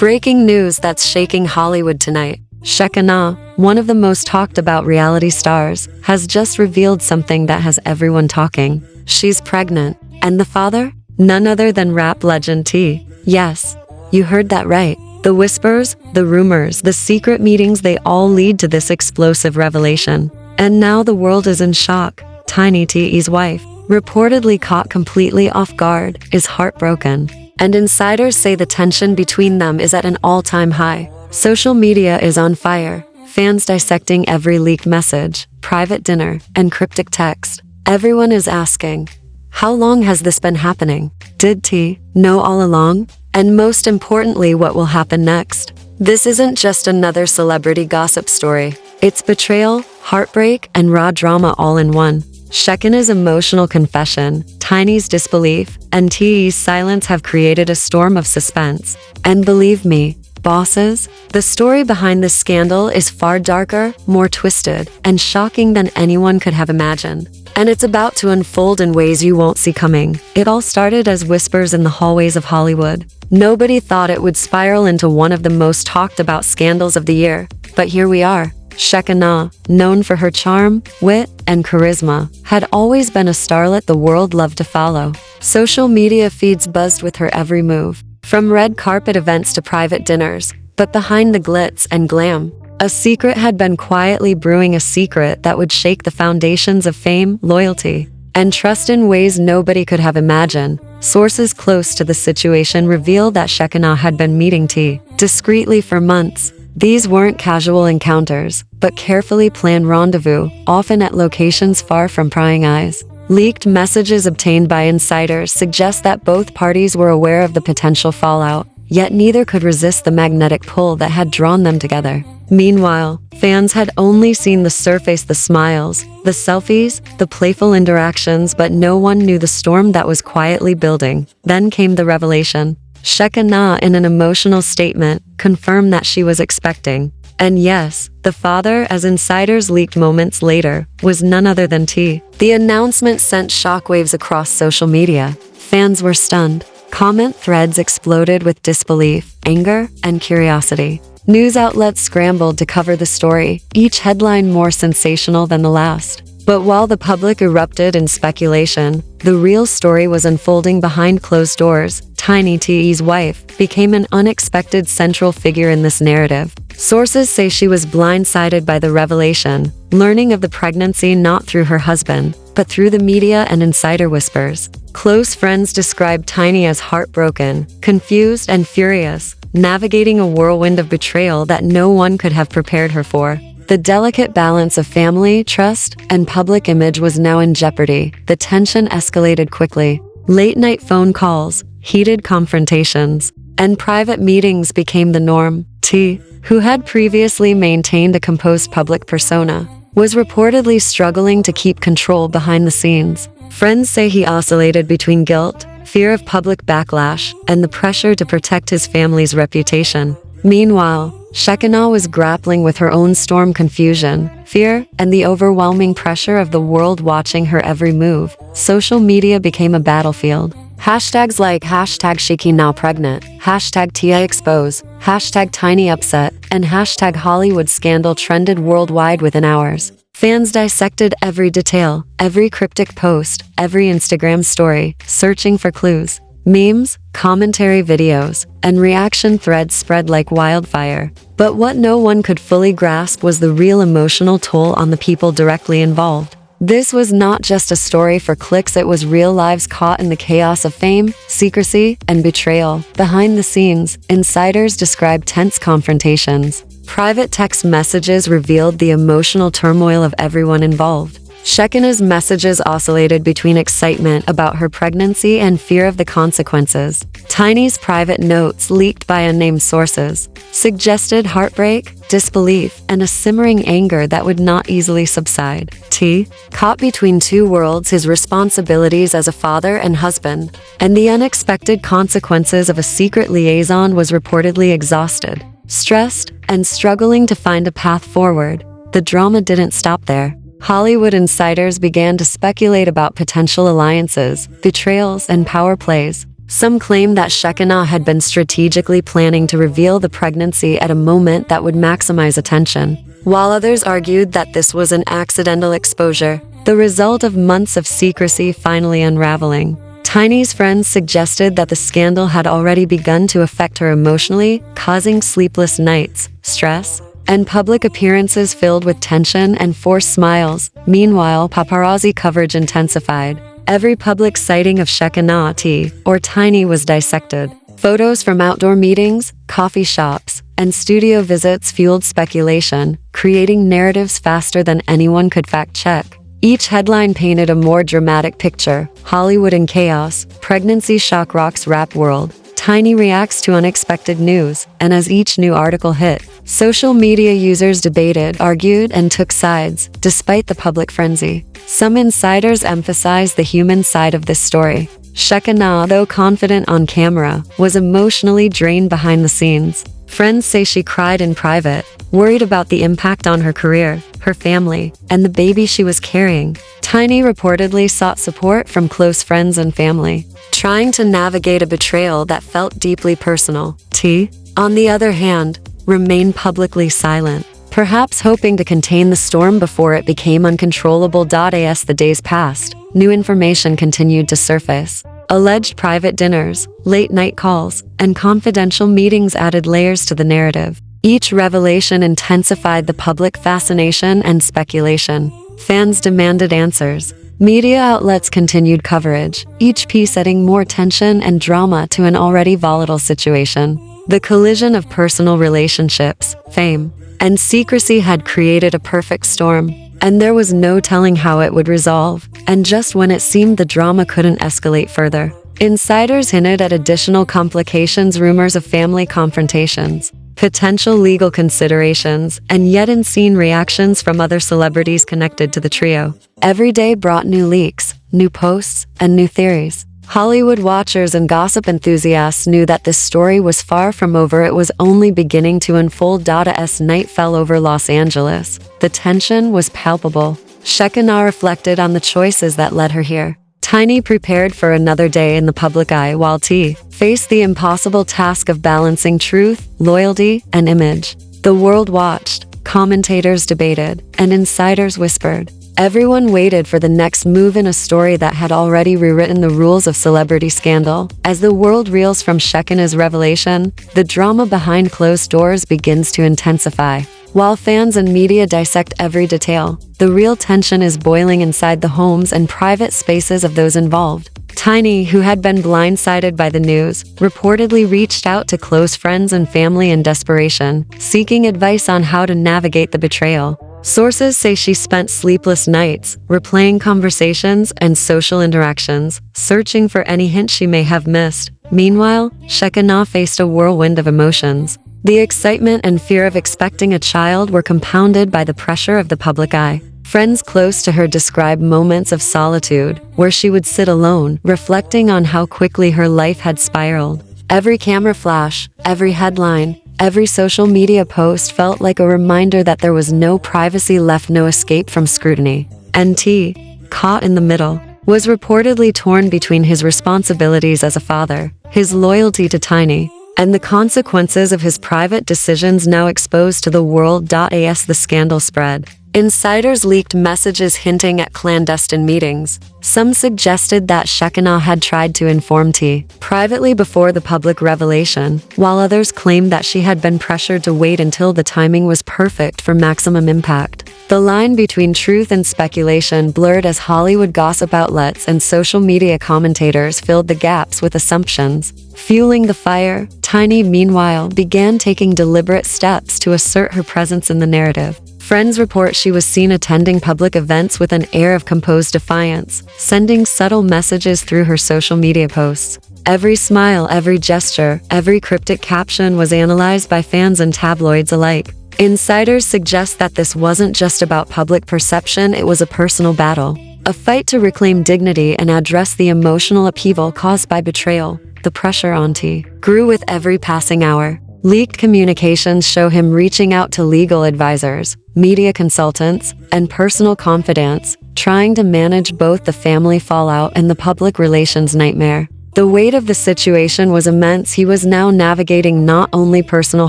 Breaking news that's shaking Hollywood tonight. Shekinah, one of the most talked about reality stars, has just revealed something that has everyone talking. She's pregnant. And the father? None other than rap legend T. Yes, you heard that right. The whispers, the rumors, the secret meetings, they all lead to this explosive revelation. And now the world is in shock. Tiny T's wife, reportedly caught completely off guard, is heartbroken. And insiders say the tension between them is at an all-time high. Social media is on fire. Fans dissecting every leaked message, private dinner, and cryptic text. Everyone is asking, how long has this been happening? Did T know all along? And most importantly, what will happen next? This isn't just another celebrity gossip story. It's betrayal, heartbreak, and raw drama all in one. Shekinah's emotional confession, Tiny's disbelief, and T's silence have created a storm of suspense. And believe me, bosses, the story behind this scandal is far darker, more twisted, and shocking than anyone could have imagined. And it's about to unfold in ways you won't see coming. It all started as whispers in the hallways of Hollywood. Nobody thought it would spiral into one of the most talked about scandals of the year. But here we are. Shekinah, known for her charm, wit, and charisma, had always been a starlet the world loved to follow. Social media feeds buzzed with her every move, from red carpet events to private dinners. But behind the glitz and glam, a secret had been quietly brewing, a secret that would shake the foundations of fame, loyalty, and trust in ways nobody could have imagined. Sources close to the situation revealed that Shekinah had been meeting T discreetly for months. These weren't casual encounters, but carefully planned rendezvous, often at locations far from prying eyes. Leaked messages obtained by insiders suggest that both parties were aware of the potential fallout, yet neither could resist the magnetic pull that had drawn them together. Meanwhile, fans had only seen the surface, the smiles, the selfies, the playful interactions, but no one knew the storm that was quietly building. Then came the revelation. Shekinah, in an emotional statement, confirmed that she was expecting. And yes, the father, as insiders leaked moments later, was none other than T. The announcement sent shockwaves across social media. Fans were stunned. Comment threads exploded with disbelief, anger, and curiosity. News outlets scrambled to cover the story, each headline more sensational than the last. But while the public erupted in speculation, the real story was unfolding behind closed doors. Tiny T's wife became an unexpected central figure in this narrative. Sources say she was blindsided by the revelation, learning of the pregnancy not through her husband, but through the media and insider whispers. Close friends described Tiny as heartbroken, confused, and furious, navigating a whirlwind of betrayal that no one could have prepared her for. The delicate balance of family, trust, and public image was now in jeopardy. The tension escalated quickly. Late-night phone calls, heated confrontations, and private meetings became the norm. T, who had previously maintained a composed public persona, was reportedly struggling to keep control behind the scenes. Friends say he oscillated between guilt, fear of public backlash, and the pressure to protect his family's reputation. Meanwhile, Shekinah was grappling with her own storm, confusion, fear, and the overwhelming pressure of the world watching her every move. Social media became a battlefield. Hashtags like #ShekinahPregnant, #TIExpose, #TinyUpset, and #HollywoodScandal trended worldwide within hours. Fans dissected every detail, every cryptic post, every Instagram story, searching for clues. Memes, commentary videos, and reaction threads spread like wildfire. But what no one could fully grasp was the real emotional toll on the people directly involved. This was not just a story for clicks, it was real lives caught in the chaos of fame, secrecy, and betrayal. Behind the scenes, insiders described tense confrontations. Private text messages revealed the emotional turmoil of everyone involved. Shekinah's messages oscillated between excitement about her pregnancy and fear of the consequences. Tiny's private notes, leaked by unnamed sources, suggested heartbreak, disbelief, and a simmering anger that would not easily subside. T, caught between two worlds, his responsibilities as a father and husband, and the unexpected consequences of a secret liaison, was reportedly exhausted, stressed, and struggling to find a path forward. The drama didn't stop there. Hollywood insiders began to speculate about potential alliances, betrayals, and power plays. Some claim that Shekinah had been strategically planning to reveal the pregnancy at a moment that would maximize attention, while others argued that this was an accidental exposure, the result of months of secrecy finally unraveling. Tiny's friends suggested that the scandal had already begun to affect her emotionally, causing sleepless nights, stress, and public appearances filled with tension and forced smiles. Meanwhile, paparazzi coverage intensified. Every public sighting of Shekinah T, or Tiny, was dissected. Photos from outdoor meetings, coffee shops, and studio visits fueled speculation, creating narratives faster than anyone could fact-check. Each headline painted a more dramatic picture: Hollywood in chaos, pregnancy shock rocks rap world, Tiny reacts to unexpected news. And as each new article hit, social media users debated, argued, and took sides, despite the public frenzy. Some insiders emphasized the human side of this story. Shekinah, though confident on camera, was emotionally drained behind the scenes. Friends say she cried in private, worried about the impact on her career, her family, and the baby she was carrying. Tiny reportedly sought support from close friends and family, trying to navigate a betrayal that felt deeply personal. T, on the other hand, remained publicly silent, perhaps hoping to contain the storm before it became uncontrollable. As the days passed, new information continued to surface. Alleged private dinners, late-night calls, and confidential meetings added layers to the narrative. Each revelation intensified the public fascination and speculation. Fans demanded answers. Media outlets continued coverage, each piece adding more tension and drama to an already volatile situation. The collision of personal relationships, fame, and secrecy had created a perfect storm, and there was no telling how it would resolve. And just when it seemed the drama couldn't escalate further, insiders hinted at additional complications: rumors of family confrontations, potential legal considerations, and yet unseen reactions from other celebrities connected to the trio. Every day brought new leaks, new posts, and new theories. Hollywood watchers and gossip enthusiasts knew that this story was far from over. It was only beginning to unfold. As night fell over Los Angeles, the tension was palpable. Shekinah reflected on the choices that led her here. Tiny prepared for another day in the public eye, while T faced the impossible task of balancing truth, loyalty, and image. The world watched, commentators debated, and insiders whispered. Everyone waited for the next move in a story that had already rewritten the rules of celebrity scandal. As the world reels from Shekinah's revelation, the drama behind closed doors begins to intensify. While fans and media dissect every detail, the real tension is boiling inside the homes and private spaces of those involved. Tiny, who had been blindsided by the news, reportedly reached out to close friends and family in desperation, seeking advice on how to navigate the betrayal. Sources say she spent sleepless nights, replaying conversations and social interactions, searching for any hint she may have missed. Meanwhile, Shekinah faced a whirlwind of emotions. The excitement and fear of expecting a child were compounded by the pressure of the public eye. Friends close to her described moments of solitude, where she would sit alone, reflecting on how quickly her life had spiraled. Every camera flash, every headline, every social media post felt like a reminder that there was no privacy left, no escape from scrutiny. And T, caught in the middle, was reportedly torn between his responsibilities as a father, his loyalty to Tiny, and the consequences of his private decisions now exposed to the world. As the scandal spread, insiders leaked messages hinting at clandestine meetings. Some suggested that Shekinah had tried to inform T privately before the public revelation, while others claimed that she had been pressured to wait until the timing was perfect for maximum impact. The line between truth and speculation blurred as Hollywood gossip outlets and social media commentators filled the gaps with assumptions. Fueling the fire, Tiny, meanwhile, began taking deliberate steps to assert her presence in the narrative. Friends report she was seen attending public events with an air of composed defiance, sending subtle messages through her social media posts. Every smile, every gesture, every cryptic caption was analyzed by fans and tabloids alike. Insiders suggest that this wasn't just about public perception, it was a personal battle. A fight to reclaim dignity and address the emotional upheaval caused by betrayal. The pressure on T grew with every passing hour. Leaked communications show him reaching out to legal advisors, media consultants, and personal confidants, trying to manage both the family fallout and the public relations nightmare. The weight of the situation was immense. He was now navigating not only personal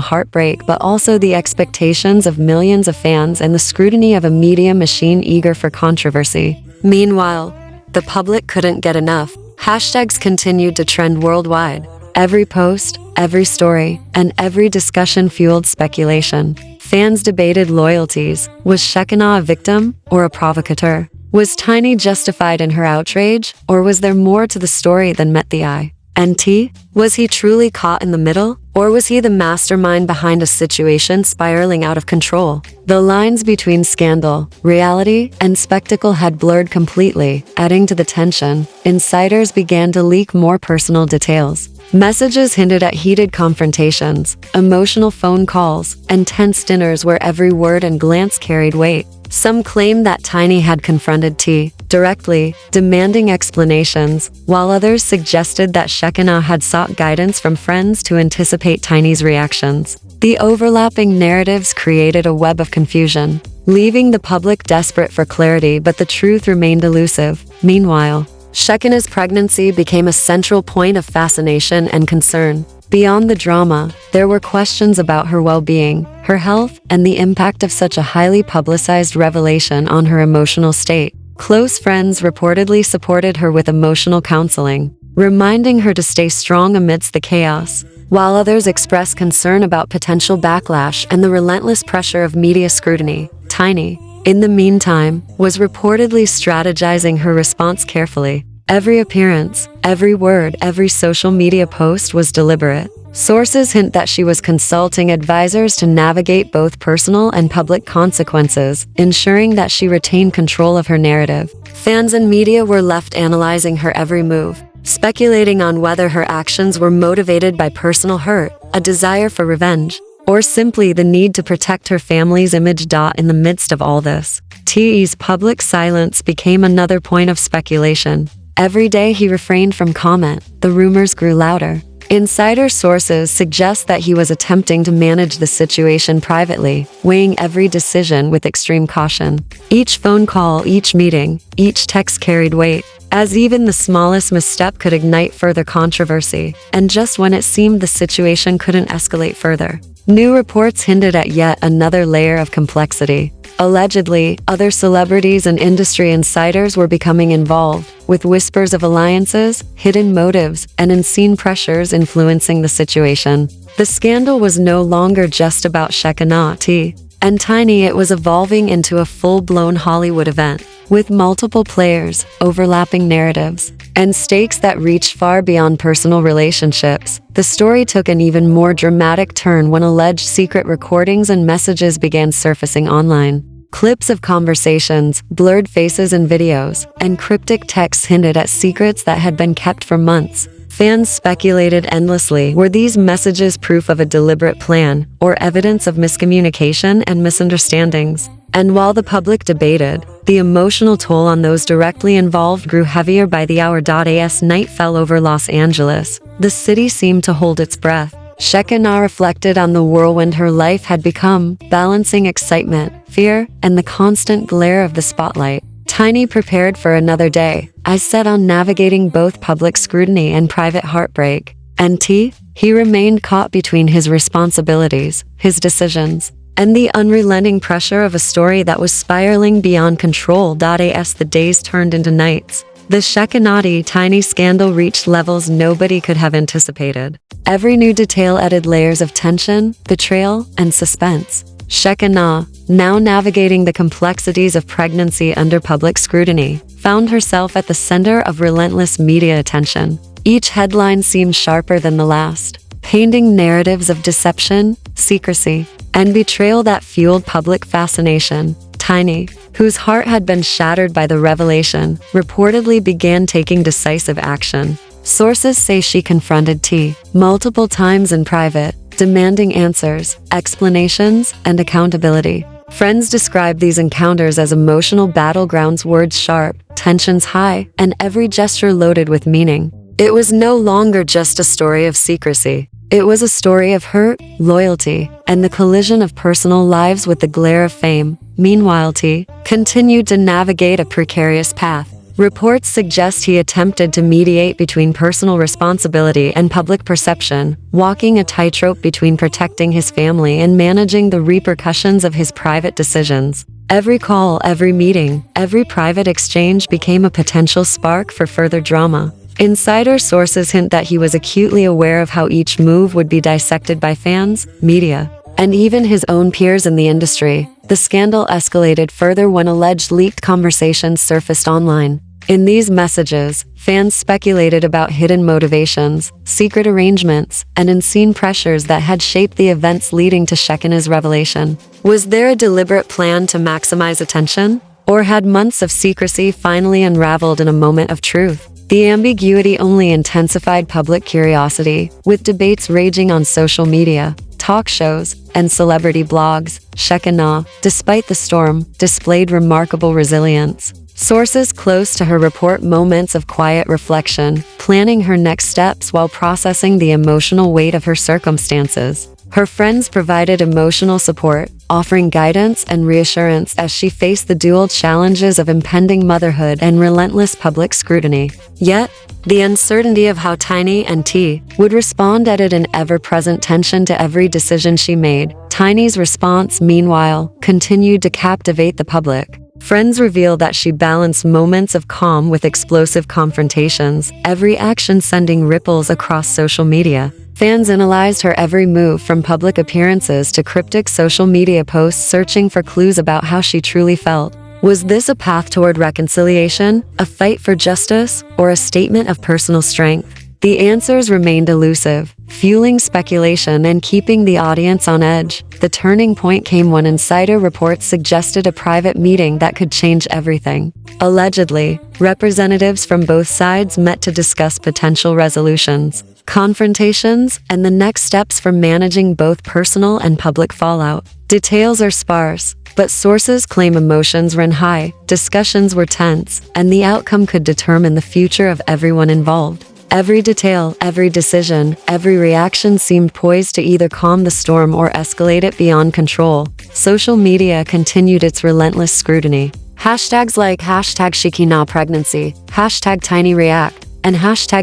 heartbreak but also the expectations of millions of fans and the scrutiny of a media machine eager for controversy. Meanwhile, the public couldn't get enough. Hashtags continued to trend worldwide. Every post, every story, and every discussion fueled speculation. Fans debated loyalties. Was Shekinah a victim or a provocateur? Was Tiny justified in her outrage, or was there more to the story than met the eye? And T? Was he truly caught in the middle, or was he the mastermind behind a situation spiraling out of control? The lines between scandal, reality, and spectacle had blurred completely, adding to the tension. Insiders began to leak more personal details. Messages hinted at heated confrontations, emotional phone calls, and tense dinners where every word and glance carried weight. Some claimed that Tiny had confronted T directly, demanding explanations, while others suggested that Shekinah had sought guidance from friends to anticipate Tiny's reactions. The overlapping narratives created a web of confusion, leaving the public desperate for clarity, but the truth remained elusive. Meanwhile, Shekinah's pregnancy became a central point of fascination and concern. Beyond the drama, there were questions about her well-being, her health, and the impact of such a highly publicized revelation on her emotional state. Close friends reportedly supported her with emotional counseling, reminding her to stay strong amidst the chaos, while others expressed concern about potential backlash and the relentless pressure of media scrutiny. Tiny, in the meantime, was reportedly strategizing her response carefully. Every appearance, every word, every social media post was deliberate. Sources hint that she was consulting advisors to navigate both personal and public consequences, ensuring that she retained control of her narrative. Fans and media were left analyzing her every move, speculating on whether her actions were motivated by personal hurt, a desire for revenge, or simply the need to protect her family's image. In the midst of all this, T's public silence became another point of speculation. Every day he refrained from comment, the rumors grew louder. Insider sources suggest that he was attempting to manage the situation privately, weighing every decision with extreme caution. Each phone call, each meeting, each text carried weight, as even the smallest misstep could ignite further controversy. And just when it seemed the situation couldn't escalate further, new reports hinted at yet another layer of complexity. Allegedly, other celebrities and industry insiders were becoming involved, with whispers of alliances, hidden motives, and unseen pressures influencing the situation. The scandal was no longer just about Shekinah T and Tiny. It was evolving into a full-blown Hollywood event, with multiple players, overlapping narratives, and stakes that reached far beyond personal relationships. The story took an even more dramatic turn when alleged secret recordings and messages began surfacing online. Clips of conversations, blurred faces and videos, and cryptic texts hinted at secrets that had been kept for months. Fans speculated endlessly. Were these messages proof of a deliberate plan, or evidence of miscommunication and misunderstandings? And while the public debated, the emotional toll on those directly involved grew heavier by the hour. As night fell over Los Angeles, the city seemed to hold its breath. Shekinah reflected on the whirlwind her life had become, balancing excitement, fear, and the constant glare of the spotlight. Tiny prepared for another day, as set on navigating both public scrutiny and private heartbreak. And T? He remained caught between his responsibilities, his decisions, and the unrelenting pressure of a story that was spiraling beyond control. As the days turned into nights, the Shekinah Tiny scandal reached levels nobody could have anticipated. Every new detail added layers of tension, betrayal, and suspense. Shekinah, now navigating the complexities of pregnancy under public scrutiny, found herself at the center of relentless media attention. Each headline seemed sharper than the last, painting narratives of deception, secrecy, and betrayal that fueled public fascination. Tiny, whose heart had been shattered by the revelation, reportedly began taking decisive action. Sources say she confronted T multiple times in private, demanding answers, explanations, and accountability. Friends describe these encounters as emotional battlegrounds, words sharp, tensions high, and every gesture loaded with meaning. It was no longer just a story of secrecy. It was a story of hurt, loyalty, and the collision of personal lives with the glare of fame. Meanwhile, T continued to navigate a precarious path. Reports suggest he attempted to mediate between personal responsibility and public perception, walking a tightrope between protecting his family and managing the repercussions of his private decisions. Every call, every meeting, every private exchange became a potential spark for further drama. Insider sources hint that he was acutely aware of how each move would be dissected by fans, media, and even his own peers in the industry. The scandal escalated further when alleged leaked conversations surfaced online. In these messages, fans speculated about hidden motivations, secret arrangements, and unseen pressures that had shaped the events leading to Shekinah's revelation. Was there a deliberate plan to maximize attention? Or had months of secrecy finally unraveled in a moment of truth? The ambiguity only intensified public curiosity, with debates raging on social media, talk shows, and celebrity blogs. Shekinah, despite the storm, displayed remarkable resilience. Sources close to her report moments of quiet reflection, planning her next steps while processing the emotional weight of her circumstances. Her friends provided emotional support, offering guidance and reassurance as she faced the dual challenges of impending motherhood and relentless public scrutiny. Yet, the uncertainty of how Tiny and T would respond added an ever-present tension to every decision she made. Tiny's response, meanwhile, continued to captivate the public. Friends reveal that she balanced moments of calm with explosive confrontations, every action sending ripples across social media. Fans analyzed her every move, from public appearances to cryptic social media posts, searching for clues about how she truly felt. Was this a path toward reconciliation, a fight for justice, or a statement of personal strength? The answers remained elusive, fueling speculation and keeping the audience on edge. The turning point came when insider reports suggested a private meeting that could change everything. Allegedly, representatives from both sides met to discuss potential resolutions, confrontations, and the next steps for managing both personal and public fallout. Details are sparse, but sources claim emotions ran high, discussions were tense, and the outcome could determine the future of everyone involved. Every detail, every decision, every reaction seemed poised to either calm the storm or escalate it beyond control. Social media continued its relentless scrutiny. Hashtags like #Shekinah pregnancy, #TinyReact, and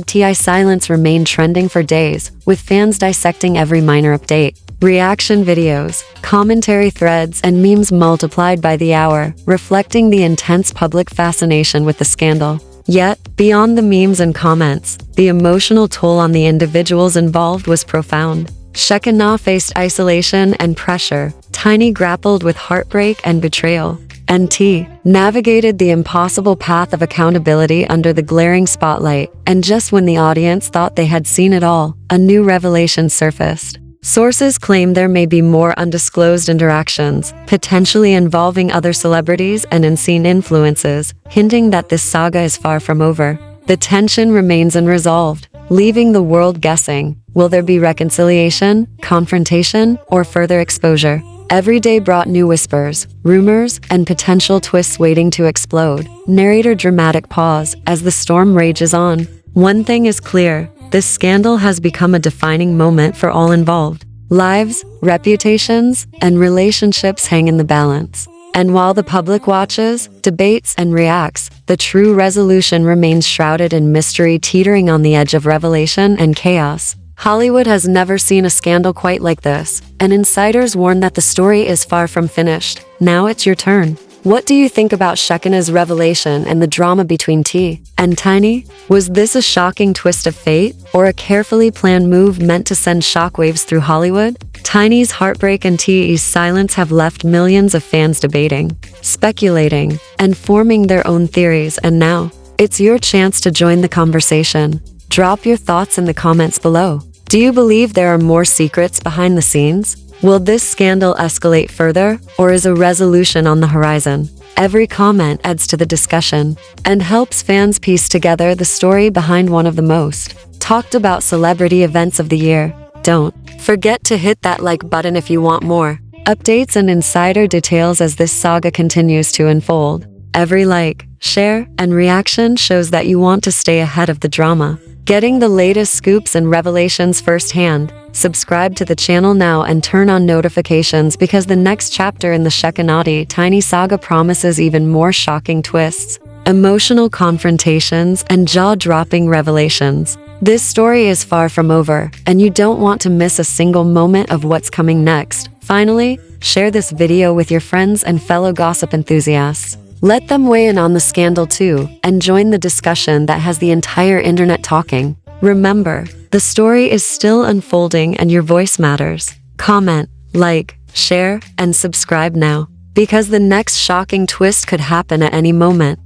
#TI silence remained trending for days, with fans dissecting every minor update. Reaction videos, commentary threads, and memes multiplied by the hour, reflecting the intense public fascination with the scandal. Yet, beyond the memes and comments, the emotional toll on the individuals involved was profound. Shekinah faced isolation and pressure, Tiny grappled with heartbreak and betrayal, and T navigated the impossible path of accountability under the glaring spotlight. And just when the audience thought they had seen it all, a new revelation surfaced. Sources claim there may be more undisclosed interactions, potentially involving other celebrities and unseen influences, hinting that this saga is far from over. The tension remains unresolved, leaving the world guessing. Will there be reconciliation, confrontation, or further exposure? Every day brought new whispers, rumors, and potential twists waiting to explode. Narrator dramatic pause as the storm rages on. One thing is clear. This scandal has become a defining moment for all involved. Lives, reputations, and relationships hang in the balance. And while the public watches, debates, and reacts, the true resolution remains shrouded in mystery, teetering on the edge of revelation and chaos. Hollywood has never seen a scandal quite like this, and insiders warn that the story is far from finished. Now it's your turn. What do you think about Shekinah's revelation and the drama between T and Tiny? Was this a shocking twist of fate, or a carefully planned move meant to send shockwaves through Hollywood? Tiny's heartbreak and T's silence have left millions of fans debating, speculating, and forming their own theories, and now, it's your chance to join the conversation. Drop your thoughts in the comments below. Do you believe there are more secrets behind the scenes? Will this scandal escalate further, or is a resolution on the horizon? Every comment adds to the discussion and helps fans piece together the story behind one of the most talked about celebrity events of the year. Don't forget to hit that like button if you want more updates and insider details as this saga continues to unfold. Every like, share, and reaction shows that you want to stay ahead of the drama. Getting the latest scoops and revelations firsthand. Subscribe to the channel now and turn on notifications, because the next chapter in the Shekinah Tiny saga promises even more shocking twists. emotional confrontations, and jaw-dropping revelations. This story is far from over, and you don't want to miss a single moment of what's coming next. Finally, share this video with your friends and fellow gossip enthusiasts. Let them weigh in on the scandal too, and join the discussion that has the entire internet talking. Remember, the story is still unfolding and your voice matters. Comment, like, share, and subscribe now, because the next shocking twist could happen at any moment.